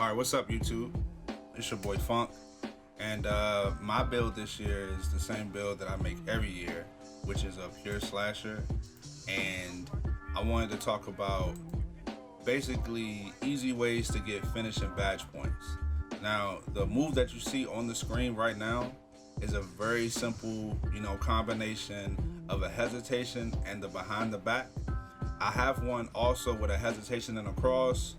Alright, what's up YouTube? It's your boy Funk, and my build this year is the same build that I make every year, which is a pure slasher. And I wanted to talk about basically easy ways to get finishing badge points. Now, the move that you see on the screen right now is a very simple, combination of a hesitation and the behind the back. I have one also with a hesitation and a cross.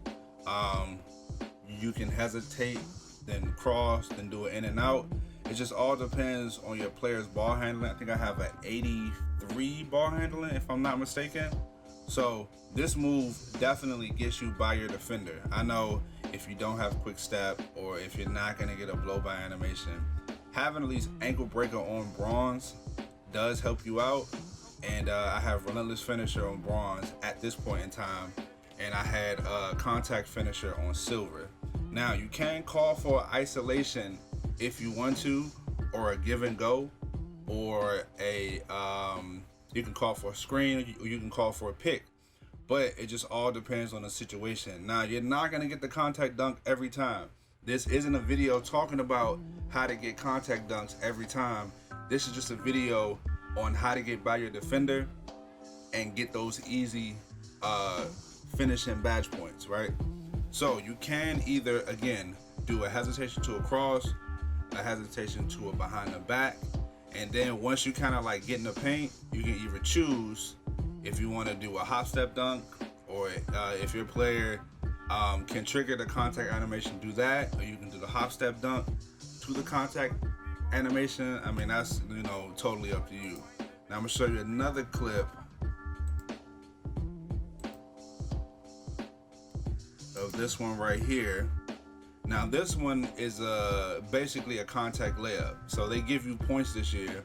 You can hesitate, then cross, then do it in and out. It just all depends on your player's ball handling. I think I have an 83 ball handling, if I'm not mistaken. So this move definitely gets you by your defender. I know if you don't have quick step, or if you're not gonna get a blow by animation, having at least ankle breaker on bronze does help you out. And I have relentless finisher on bronze at this point in time, and I had a contact finisher on silver. Now you can call for isolation if you want to, or a give and go, or a you can call for a screen, or you can call for a pick, but it just all depends on the situation. Now, you're not gonna get the contact dunk every time. This isn't a video talking about how to get contact dunks every time. This is just a video on how to get by your defender and get those easy finishing badge points, right? So you can either, again, do a hesitation to a cross, a hesitation to a behind the back, and then once you kind of like get in the paint, you can either choose if you want to do a hop step dunk, or if your player can trigger the contact animation, do that, or you can do the hop step dunk to the contact animation. I mean, that's totally up to you. Now I'm gonna show you another clip of this one right here. Now this one is basically a contact layup. So they give you points this year,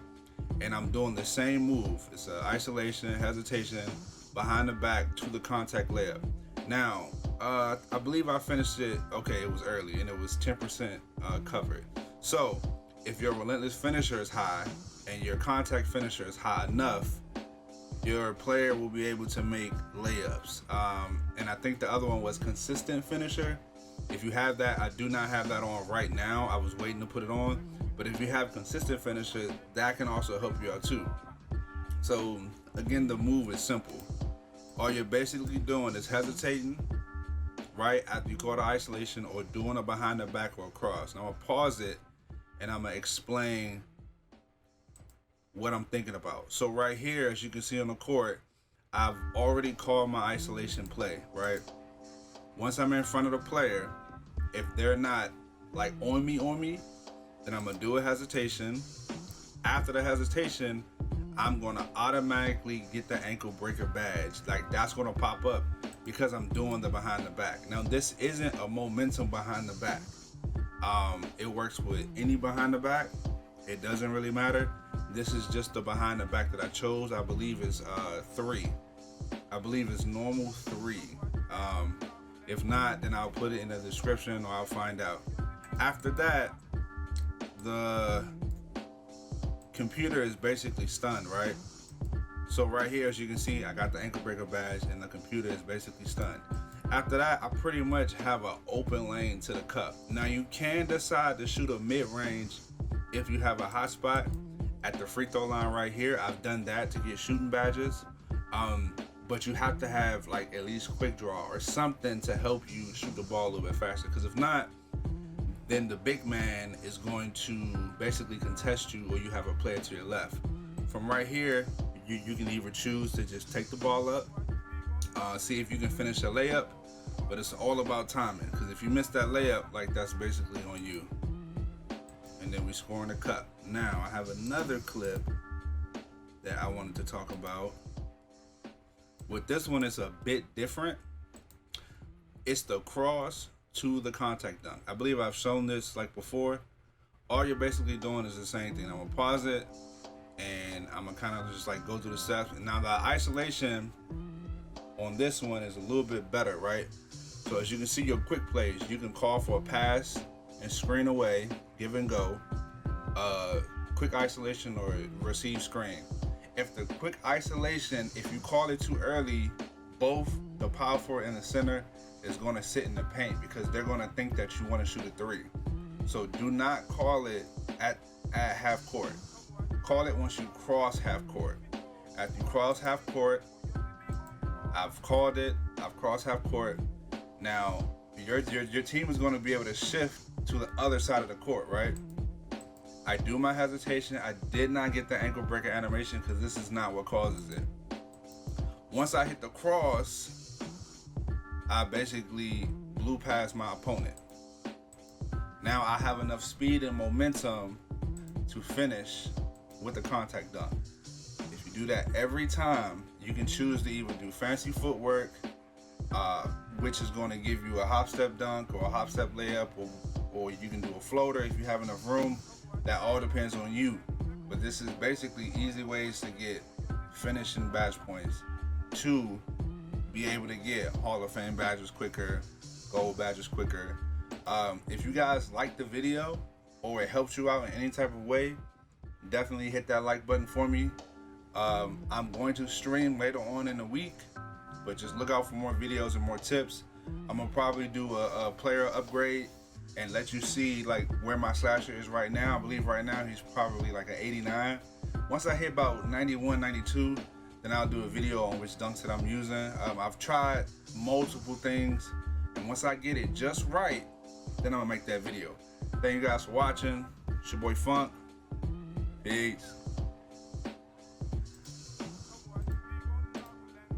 and I'm doing the same move. It's an isolation, hesitation, behind the back to the contact layup. Now, I believe I finished it, okay, it was early, and it was 10% covered. So if your relentless finisher is high and your contact finisher is high enough, your player will be able to make layups. And I think the other one was consistent finisher. If you have that, I do not have that on right now. I was waiting to put it on. But if you have consistent finisher, that can also help you out too. So again, the move is simple. All you're basically doing is hesitating right after you call the isolation, or doing a behind the back or a cross. Now I'm gonna pause it and I'm gonna explain what I'm thinking about. So right here, as you can see on the court, I've already called my isolation play, right? Once I'm in front of the player, if they're not like on me, then I'm gonna do a hesitation. After the hesitation, I'm gonna automatically get the ankle breaker badge. Like, that's gonna pop up because I'm doing the behind the back. Now this isn't a momentum behind the back. It works with any behind the back. It doesn't really matter. This is just the behind the back that I chose. I believe it's 3. I believe it's normal 3. If not, then I'll put it in the description, or I'll find out. After that, the computer is basically stunned, right? So right here, as you can see, I got the ankle breaker badge and the computer is basically stunned. After that, I pretty much have an open lane to the cup. Now you can decide to shoot a mid-range if you have a hot spot at the free throw line right here. I've done that to get shooting badges. But you have to have like at least quick draw or something to help you shoot the ball a little bit faster. Because if not, then the big man is going to basically contest you, or you have a player to your left. From right here, you can either choose to just take the ball up, see if you can finish a layup, but it's all about timing. Because if you miss that layup, like, that's basically on you. And then we score in the cup. Now I have another clip that I wanted to talk about. With this one, it's a bit different. It's the cross to the contact dunk. I believe I've shown this like before. All you're basically doing is the same thing. I'm gonna pause it and I'm gonna kind of just like go through the steps. And now the isolation on this one is a little bit better, right? So as you can see, your quick plays, you can call for a pass and screen away, give and go, quick isolation, or receive screen. If the quick isolation, if you call it too early, both the power forward and the center is going to sit in the paint because they're going to think that you want to shoot a 3. So do not call it at half court. Call it once you cross half court. After you cross half court, I've called it. I've crossed half court. Now your team is going to be able to shift to the other side of the court, right? I do my hesitation. I did not get the ankle breaker animation because this is not what causes it. Once I hit the cross, I basically blew past my opponent. Now I have enough speed and momentum to finish with the contact dunk. If you do that every time, you can choose to either do fancy footwork, which is going to give you a hop step dunk or a hop step layup, or you can do a floater if you have enough room. That all depends on you. But this is basically easy ways to get finishing badge points to be able to get Hall of Fame badges quicker, gold badges quicker. If you guys like the video or it helps you out in any type of way, definitely hit that like button for me. I'm going to stream later on in the week, but just look out for more videos and more tips. I'm gonna probably do a player upgrade and let you see like where my slasher is right now. I believe right now he's probably like an 89. Once I hit about 91, 92, then I'll do a video on which dunks that I'm using. I've tried multiple things, and once I get it just right, then I'm gonna make that video. Thank you guys for watching. It's your boy Funk. Peace.